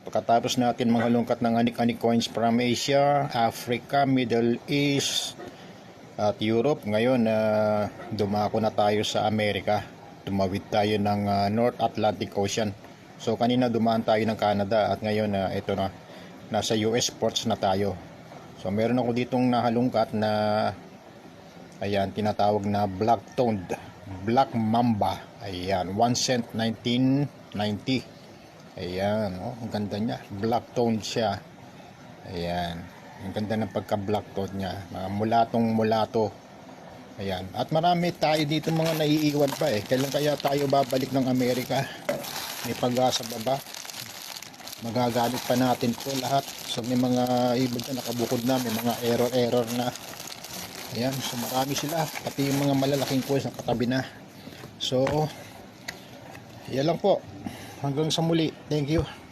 Pagkatapos natin manghalungkat ng anik-anik coins from Asia, Africa, Middle East at Europe, ngayon dumako na tayo sa Amerika. Tumawid tayo ng North Atlantic Ocean. So kanina dumaan tayo ng Canada at ngayon ito na, nasa US ports na tayo. So meron ako ditong nahalungkat na ayan, tinatawag na black-toned black mamba. Ayan, 1 cent 1990. Ayan, oh, ang ganda niya. Black-toned siya. Ayan, ang ganda ng pagka-black-toned niya. Mga mulatong-mulato. Ayan, at marami tayo dito mga naiiwan pa eh. Kailan kaya tayo babalik ng Amerika? May pag-asa ba? Magagalit pa natin po lahat. So may mga ibon na nakabukod na, may mga error na. Ayan, so marami sila. Pati yung mga malalaking coins na katabi na. So, yan lang po. Hanggang sa muli. Thank you.